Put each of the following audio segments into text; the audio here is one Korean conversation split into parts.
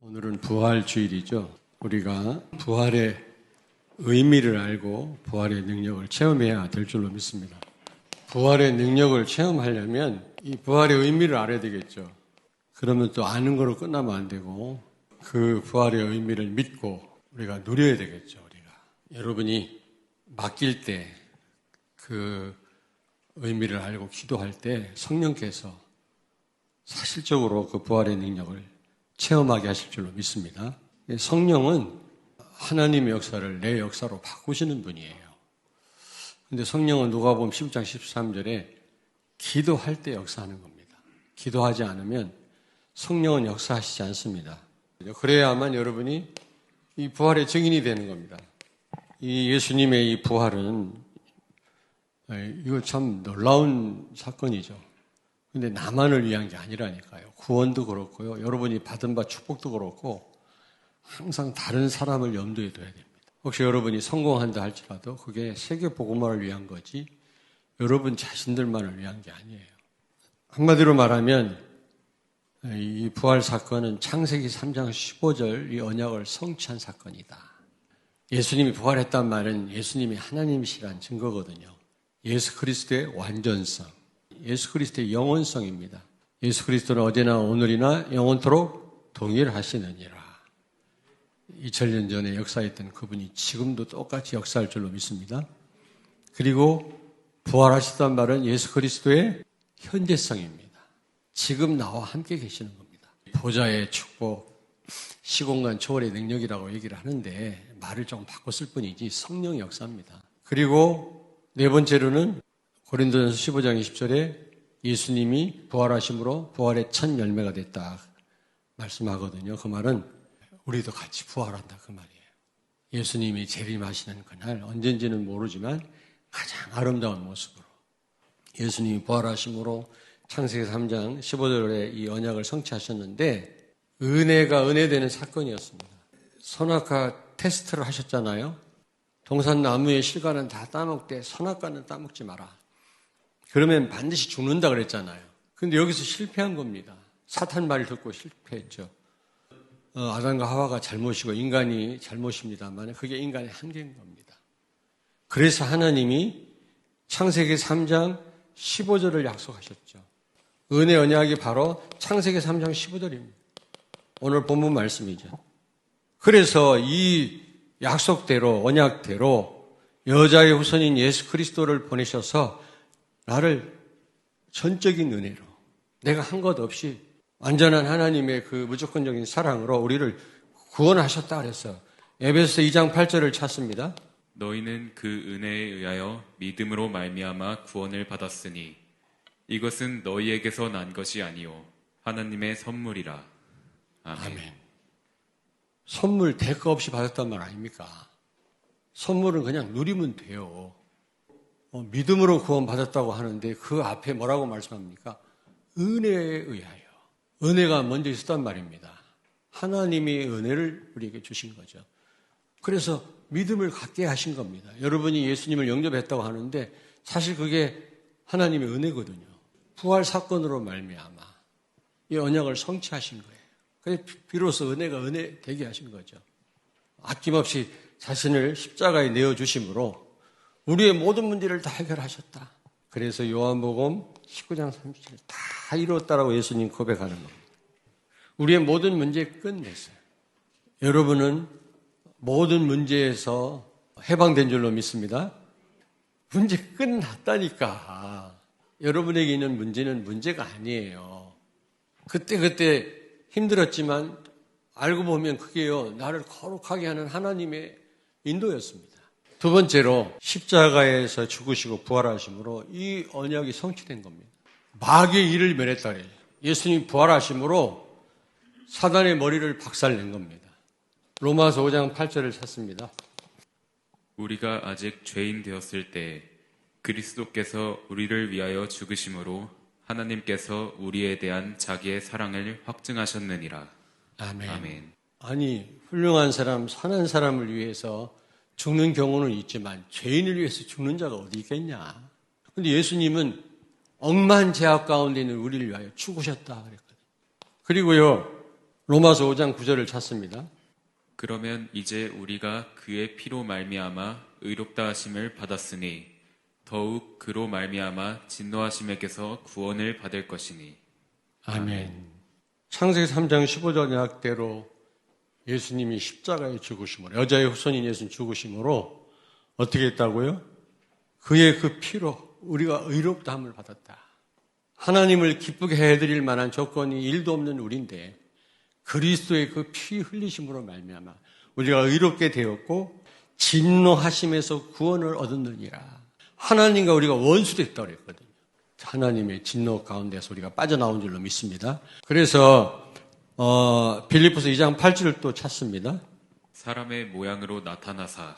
오늘은 부활주일이죠. 우리가 부활의 의미를 알고 부활의 능력을 체험해야 될 줄로 믿습니다. 부활의 능력을 체험하려면 이 부활의 의미를 알아야 되겠죠. 그러면 또 아는 거로 끝나면 안 되고 그 부활의 의미를 믿고 우리가 누려야 되겠죠. 우리가 여러분이 맡길 때 그 의미를 알고 기도할 때 성령께서 사실적으로 그 부활의 능력을 체험하게 하실 줄로 믿습니다. 성령은 하나님의 역사를 내 역사로 바꾸시는 분이에요. 그런데 성령은 누가복음 10장 13절에 기도할 때 역사하는 겁니다. 기도하지 않으면 성령은 역사하시지 않습니다. 그래야만 여러분이 이 부활의 증인이 되는 겁니다. 이 예수님의 이 부활은 이거 참 놀라운 사건이죠. 근데 나만을 위한 게 아니라니까요. 구원도 그렇고요. 여러분이 받은 바 축복도 그렇고 항상 다른 사람을 염두에 둬야 됩니다. 혹시 여러분이 성공한다 할지라도 그게 세계 복음화를 위한 거지 여러분 자신들만을 위한 게 아니에요. 한마디로 말하면 이 부활 사건은 창세기 3장 15절 이 언약을 성취한 사건이다. 예수님이 부활했단 말은 예수님이 하나님이시란 증거거든요. 예수 그리스도의 완전성, 예수 그리스도의 영원성입니다. 예수 그리스도는 어제나 오늘이나 영원토록 동일하시느니라. 2000년 전에 역사했던 그분이 지금도 똑같이 역사할 줄로 믿습니다. 그리고 부활하셨단 말은 예수 그리스도의 현재성입니다. 지금 나와 함께 계시는 겁니다. 보좌의 축복, 시공간 초월의 능력이라고 얘기를 하는데 말을 좀 바꿨을 뿐이지 성령의 역사입니다. 그리고 네 번째로는 고린도전서 15장 20절에 예수님이 부활하심으로 부활의 첫 열매가 됐다 말씀하거든요. 그 말은 우리도 같이 부활한다 그 말이에요. 예수님이 재림하시는 그날 언젠지는 모르지만 가장 아름다운 모습으로 예수님이 부활하심으로 창세기 3장 15절에 이 언약을 성취하셨는데 은혜가 은혜되는 사건이었습니다. 선악과 테스트를 하셨잖아요. 동산나무의 실과는 다 따먹되 선악과는 따먹지 마라. 그러면 반드시 죽는다 그랬잖아요. 근데 여기서 실패한 겁니다. 사탄 말을 듣고 실패했죠. 아담과 하와가 잘못이고 인간이 잘못입니다만 그게 인간의 한계인 겁니다. 그래서 하나님이 창세기 3장 15절을 약속하셨죠. 은혜 언약이 바로 창세기 3장 15절입니다. 오늘 본문 말씀이죠. 그래서 이 약속대로 언약대로 여자의 후손인 예수 그리스도를 보내셔서 나를 전적인 은혜로 내가 한 것 없이 완전한 하나님의 그 무조건적인 사랑으로 우리를 구원하셨다 그랬어요. 에베소서 2장 8절을 찾습니다. 너희는 그 은혜에 의하여 믿음으로 말미암아 구원을 받았으니 이것은 너희에게서 난 것이 아니요 하나님의 선물이라. 아멘. 아멘. 선물 대가 없이 받았단 말 아닙니까? 선물은 그냥 누리면 돼요. 믿음으로 구원받았다고 하는데 그 앞에 뭐라고 말씀합니까? 은혜에 의하여. 은혜가 먼저 있었단 말입니다. 하나님이 은혜를 우리에게 주신 거죠. 그래서 믿음을 갖게 하신 겁니다. 여러분이 예수님을 영접했다고 하는데 사실 그게 하나님의 은혜거든요. 부활 사건으로 말미암아 이 언약을 성취하신 거예요. 그래서 비로소 은혜가 은혜 되게 하신 거죠. 아낌없이 자신을 십자가에 내어주심으로 우리의 모든 문제를 다 해결하셨다. 그래서 요한복음 19장 37절 다 이루었다라고 예수님 고백하는 겁니다. 우리의 모든 문제 끝냈어요. 여러분은 모든 문제에서 해방된 줄로 믿습니다. 문제 끝났다니까. 여러분에게 있는 문제는 문제가 아니에요. 그때 힘들었지만 알고 보면 그게요 나를 거룩하게 하는 하나님의 인도였습니다. 두 번째로 십자가에서 죽으시고 부활하심으로 이 언약이 성취된 겁니다. 마귀의 일을 멸했다 그래요. 예수님이 부활하심으로 사단의 머리를 박살낸 겁니다. 로마서 5장 8절을 찾습니다. 우리가 아직 죄인 되었을 때 그리스도께서 우리를 위하여 죽으심으로 하나님께서 우리에 대한 자기의 사랑을 확증하셨느니라. 아멘. 아멘. 아니 훌륭한 사람, 선한 사람을 위해서 죽는 경우는 있지만 죄인을 위해서 죽는 자가 어디 있겠냐. 그런데 예수님은 억만 죄악 가운데 있는 우리를 위하여 죽으셨다 그랬거든요. 그리고요 로마서 5장 9절을 찾습니다. 그러면 이제 우리가 그의 피로 말미암아 의롭다 하심을 받았으니 더욱 그로 말미암아 진노하심에게서 구원을 받을 것이니. 아멘. 창세기 3장 15절 약대로 예수님이 십자가에 죽으심으로, 여자의 후손인 예수님 죽으심으로 어떻게 했다고요? 그의 그 피로 우리가 의롭다함을 받았다. 하나님을 기쁘게 해드릴 만한 조건이 일도 없는 우리인데 그리스도의 그 피 흘리심으로 말미암아 우리가 의롭게 되었고 진노하심에서 구원을 얻었느니라. 하나님과 우리가 원수됐다고 그랬거든요. 하나님의 진노 가운데서 우리가 빠져나온 줄로 믿습니다. 그래서 빌립보서 2장 8절을 또 찾습니다. 사람의 모양으로 나타나사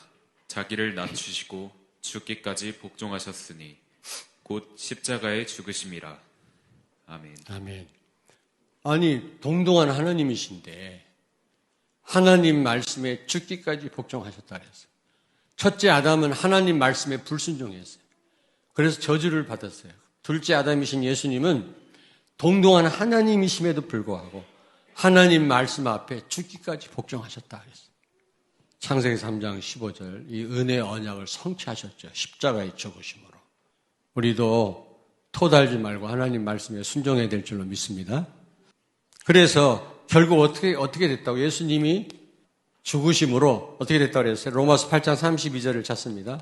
자기를 낮추시고 죽기까지 복종하셨으니 곧 십자가에 죽으심이라. 아멘. 아멘. 아니, 동등한 하나님이신데 하나님 말씀에 죽기까지 복종하셨다 그랬어요. 첫째 아담은 하나님 말씀에 불순종했어요. 그래서 저주를 받았어요. 둘째 아담이신 예수님은 동등한 하나님이심에도 불구하고 하나님 말씀 앞에 죽기까지 복종하셨다 그랬어요. 창세기 3장 15절 이 은혜의 언약을 성취하셨죠. 십자가의 죽으심으로. 우리도 토 달지 말고 하나님 말씀에 순종해야 될 줄로 믿습니다. 그래서 결국 어떻게 됐다고? 예수님이 죽으심으로 어떻게 됐다고 그랬어요? 로마서 8장 32절을 찾습니다.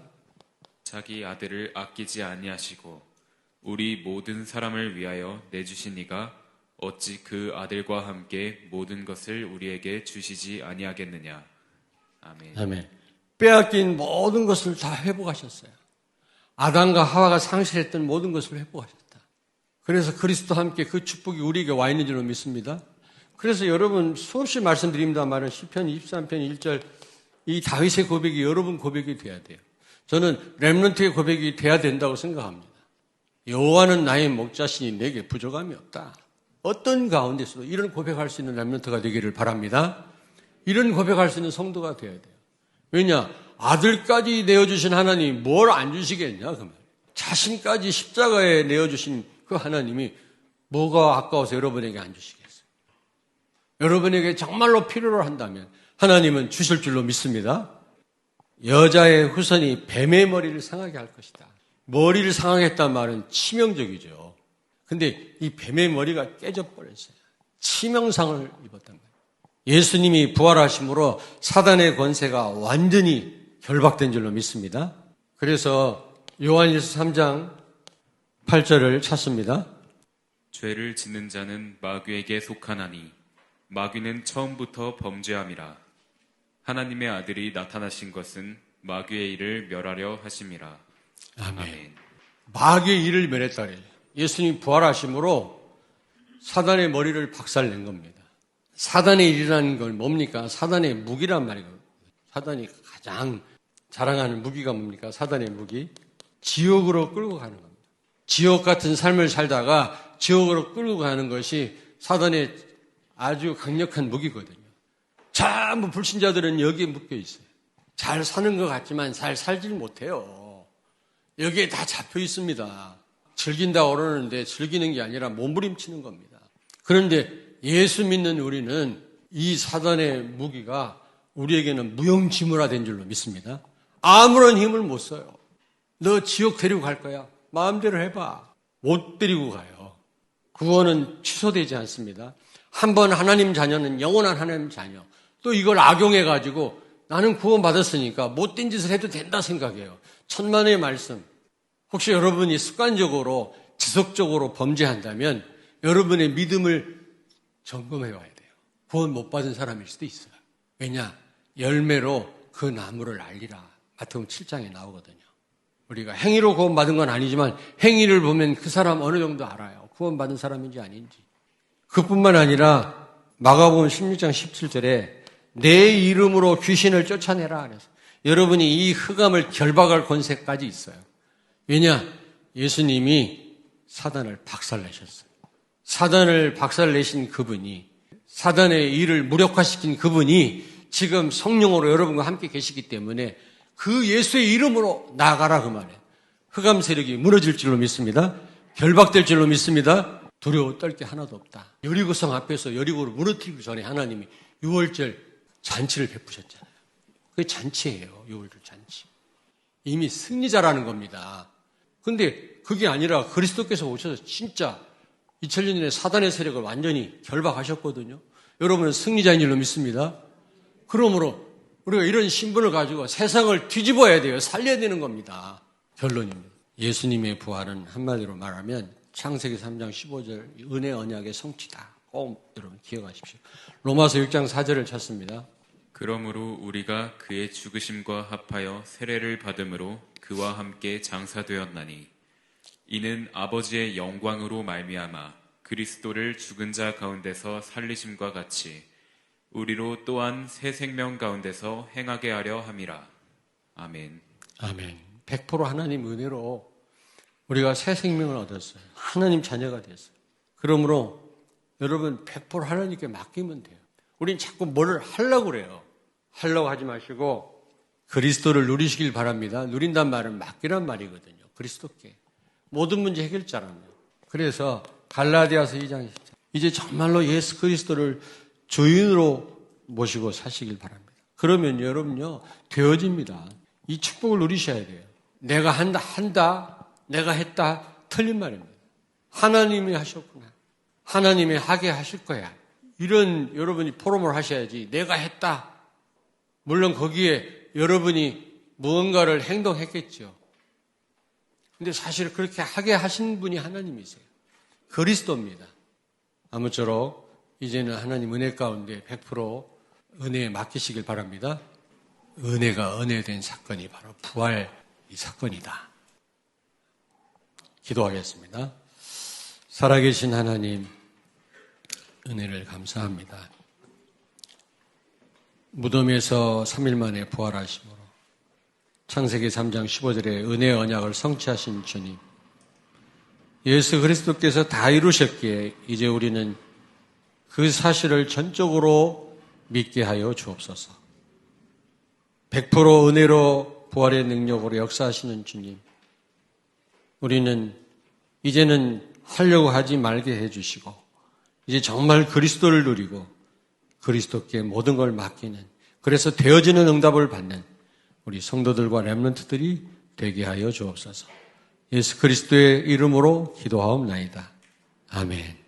자기 아들을 아끼지 아니하시고 우리 모든 사람을 위하여 내주신 이가 어찌 그 아들과 함께 모든 것을 우리에게 주시지 아니하겠느냐. 아멘. 아멘. 빼앗긴 모든 것을 다 회복하셨어요. 아담과 하와가 상실했던 모든 것을 회복하셨다. 그래서 그리스도와 함께 그 축복이 우리에게 와 있는 줄로 믿습니다. 그래서 여러분 수없이 말씀드립니다만 시편 23편 1절 이 다윗의 고백이 여러분 고백이 돼야 돼요. 저는 렘넌트의 고백이 돼야 된다고 생각합니다. 여호와는 나의 목자시니 내게 부족함이 없다. 어떤 가운데서도 이런 고백할 수 있는 렘넌트가 되기를 바랍니다. 이런 고백할 수 있는 성도가 되어야 돼요. 왜냐? 아들까지 내어주신 하나님이 뭘 안 주시겠냐? 그 말. 자신까지 십자가에 내어주신 그 하나님이 뭐가 아까워서 여러분에게 안 주시겠어요? 여러분에게 정말로 필요로 한다면 하나님은 주실 줄로 믿습니다. 여자의 후손이 뱀의 머리를 상하게 할 것이다. 머리를 상하게 했단 말은 치명적이죠. 근데 이 뱀의 머리가 깨져버렸어요. 치명상을 입었단 말이에요. 예수님이 부활하심으로 사단의 권세가 완전히 결박된 줄로 믿습니다. 그래서 요한일서 3장 8절을 찾습니다. 죄를 짓는 자는 마귀에게 속하나니 마귀는 처음부터 범죄함이라. 하나님의 아들이 나타나신 것은 마귀의 일을 멸하려 하심이라. 아멘. 마귀의 일을 멸했다 그래요. 예수님이 부활하심으로 사단의 머리를 박살낸 겁니다. 사단의 일이라는 건 뭡니까? 사단의 무기란 말이거든요. 사단이 가장 자랑하는 무기가 뭡니까? 사단의 무기. 지옥으로 끌고 가는 겁니다. 지옥 같은 삶을 살다가 지옥으로 끌고 가는 것이 사단의 아주 강력한 무기거든요. 전부 불신자들은 여기에 묶여 있어요. 잘 사는 것 같지만 잘 살질 못해요. 여기에 다 잡혀 있습니다. 즐긴다고 그러는데 즐기는 게 아니라 몸부림치는 겁니다. 그런데 예수 믿는 우리는 이 사단의 무기가 우리에게는 무용지물화된 줄로 믿습니다. 아무런 힘을 못 써요. 너 지옥 데리고 갈 거야. 마음대로 해봐. 못 데리고 가요. 구원은 취소되지 않습니다. 한번 하나님 자녀는 영원한 하나님 자녀. 또 이걸 악용해가지고 나는 구원받았으니까 못된 짓을 해도 된다 생각해요. 천만의 말씀. 혹시 여러분이 습관적으로 지속적으로 범죄한다면 여러분의 믿음을 점검해 와야 돼요. 구원 못 받은 사람일 수도 있어요. 왜냐? 열매로 그 나무를 알리라. 마태복음 7장에 나오거든요. 우리가 행위로 구원받은 건 아니지만 행위를 보면 그 사람 어느 정도 알아요. 구원받은 사람인지 아닌지. 그뿐만 아니라 마가복음 16장 17절에 내 이름으로 귀신을 쫓아내라 그래서 여러분이 이 흑암을 결박할 권세까지 있어요. 왜냐? 예수님이 사단을 박살내셨어요. 사단을 박살내신 그분이, 사단의 일을 무력화시킨 그분이 지금 성령으로 여러분과 함께 계시기 때문에 그 예수의 이름으로 나아가라 그 말이에요. 흑암 세력이 무너질 줄로 믿습니다. 결박될 줄로 믿습니다. 두려워 떨 게 하나도 없다. 여리고성 앞에서 여리고를 무너뜨리기 전에 하나님이 유월절 잔치를 베푸셨잖아요. 그게 잔치예요. 유월절 잔치. 이미 승리자라는 겁니다. 근데 그게 아니라 그리스도께서 오셔서 진짜 2000년 전에 사단의 세력을 완전히 결박하셨거든요. 여러분은 승리자인 줄로 믿습니다. 그러므로 우리가 이런 신분을 가지고 세상을 뒤집어야 돼요. 살려야 되는 겁니다. 결론입니다. 예수님의 부활은 한마디로 말하면 창세기 3장 15절 은혜 언약의 성취다. 꼭 여러분 기억하십시오. 로마서 6장 4절을 찾습니다. 그러므로 우리가 그의 죽으심과 합하여 세례를 받음으로 그와 함께 장사되었나니 이는 아버지의 영광으로 말미암아 그리스도를 죽은 자 가운데서 살리심과 같이 우리로 또한 새 생명 가운데서 행하게 하려 함이라. 아멘. 아멘. 100% 하나님 은혜로 우리가 새 생명을 얻었어요. 하나님 자녀가 됐어요. 그러므로 여러분 100% 하나님께 맡기면 돼요. 우린 자꾸 뭐를 하려고 그래요. 하려고 하지 마시고 그리스도를 누리시길 바랍니다. 누린단 말은 맡기란 말이거든요. 그리스도께. 모든 문제 해결자라며. 그래서 갈라디아서 2장 10절. 이제 정말로 예수 그리스도를 주인으로 모시고 사시길 바랍니다. 그러면 여러분요 되어집니다. 이 축복을 누리셔야 돼요. 내가 한다. 내가 했다. 틀린 말입니다. 하나님이 하셨구나. 하나님이 하게 하실 거야. 이런 여러분이 포럼을 하셔야지 내가 했다. 물론 거기에 여러분이 무언가를 행동했겠죠. 근데 사실 그렇게 하게 하신 분이 하나님이세요. 그리스도입니다. 아무쪼록 이제는 하나님 은혜 가운데 100% 은혜에 맡기시길 바랍니다. 은혜가 은혜된 사건이 바로 부활 이 사건이다. 기도하겠습니다. 살아계신 하나님 은혜를 감사합니다. 무덤에서 3일 만에 부활하심으로 창세기 3장 15절에 은혜의 언약을 성취하신 주님, 예수 그리스도께서 다 이루셨기에 이제 우리는 그 사실을 전적으로 믿게 하여 주옵소서. 100% 은혜로 부활의 능력으로 역사하시는 주님, 우리는 이제는 하려고 하지 말게 해주시고 이제 정말 그리스도를 누리고 그리스도께 모든 걸 맡기는, 그래서 되어지는 응답을 받는 우리 성도들과 렘넌트들이 되게 하여 주옵소서. 예수 그리스도의 이름으로 기도하옵나이다. 아멘.